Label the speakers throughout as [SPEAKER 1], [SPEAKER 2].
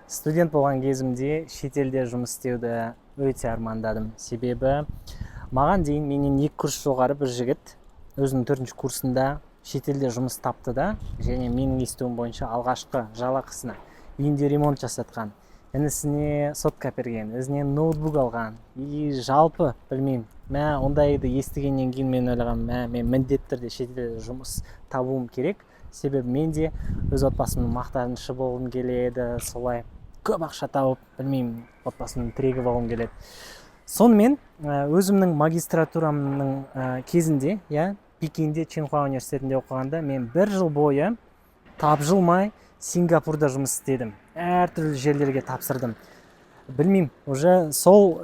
[SPEAKER 1] Студент болған кезімде шетелде жұмыс істеуді өте армандадым. Себебі маған дейін менен 2 курс жоғары бір жігіт өзінің 4-ші курсында шетелде жұмыс тапты да, және менің естуім бойынша алғашқы жалақысына үйінде ремонт жасатқан, інісіне сотка берген, өзіне ноутбук алған. И жалпы білмеймін, ондайды естігеннен кейін мен ойлағам, мен міндетті түрде шетелде жұмыс табуым керек. Себебі мен де өз отбасымның мақтанышы болғым келеді, солай көп ақша тауып, білмеймін, отбасымның тірегі болғым келеді. Сонымен өзімнің магистратурамның кезінде, Пекинде, Чинхуа университетінде оқығанда, мен 1 жыл бойы тапжылмай Сингапурда жұмыс істедім. Әртүрлі жерлерге тапсырдым. Білмеймін, уже сол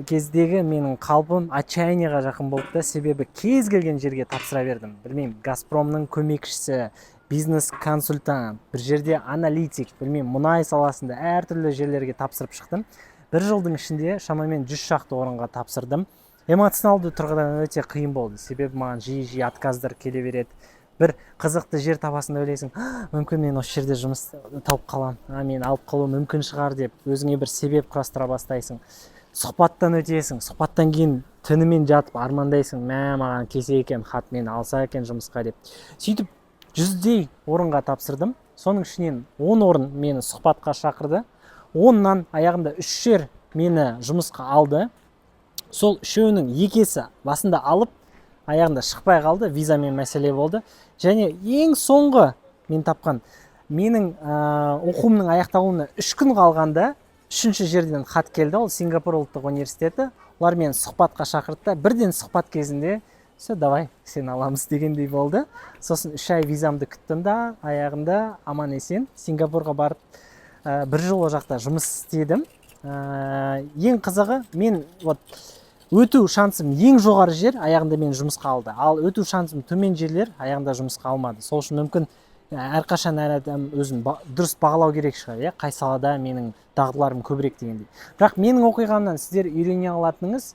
[SPEAKER 1] кездегі менің қалпым отчаянияға жақын болды да, себебі кез келген жерге тапсыра бердім. Білмеймін, Газпромның көмекшісі, бизнес-консультант, бір жерде аналитик, білмеймін, мұнай саласында әртүрлі жерлерге тапсырып шықтым. 1 жылдың ішінде шамамен 100 шақты орынға тапсырдым. Эмоционалды тұрғыдан өте қиын болды, себебі маған жиі отказдар келе береді. Бір қызықты жер табасын ойлайсың, мүмкін мен осы жерде жұмыс тауып қалам, мен алып қалу мүмкін шығар деп, өзіңе бір себеп құрастыра бастайсың. Сұхбаттан өтесің, сұхбаттан кейін түнімен жатып армандайсың, маған келсе екен хат, мен алса екен жұмысқа деп. Сөйтіп 100-дей орынға тапсырдым. Соның ішінен 10 орын мені сұхбатқа шақырды. 10-нан аяғында 3 жер мені жұмысқа алды. Сол 3-інің 2-сі басында алып, аяғында шықпай қалды, визамен мәселе болды. Және ең соңғы мен тапқан, менің оқуымның аяқталуына 3 күн қалғанда 3-ші жерден хат келді, ол Сингапур ұлттық университеті. Олар мені сұхбатқа шақырды, бірден сұхбат кезінде, давай, сен аламыз дегендей болды. Сосын 3 ай визамды күттім да, аяғында аман есен Сингапурға барып, 1 жыл о жақта жұмыс істедім. Ең қызығы, мен өту шансым ең жоғары жер аяғында мен жұмысқа алды. Ал өту шансым төмен жерлер аяғында жұмысқа алмады. Сол үшін мүмкін әрқашан әр адам өзін дұрыс бағалау керек шығар, қай салада менің дағдыларым көбірек дегендей. Бірақ менің оқиғамнан сіздер үйрене алатыныңыз,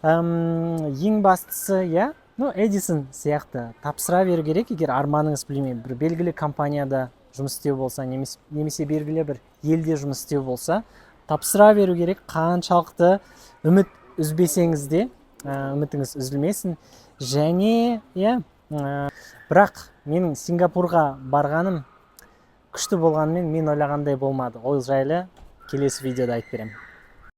[SPEAKER 1] ең бастысы, Эдисон сияқты тапсыра беру керек, егер арманыңыз, білмеймін, бір белгілі компанияда жұмыс істеу болса, немесе белгілі бір елде жұмыс істеу болса, тапсыра беру керек, қаншалықты үміт үзбесеңіз де, үмітіңіз үзілмесін. Және, бірақ менің Сингапурға барғаным күшті болғанымен мен ойлағандай болмады. Ол жайлы келесі видеода айтып беремін.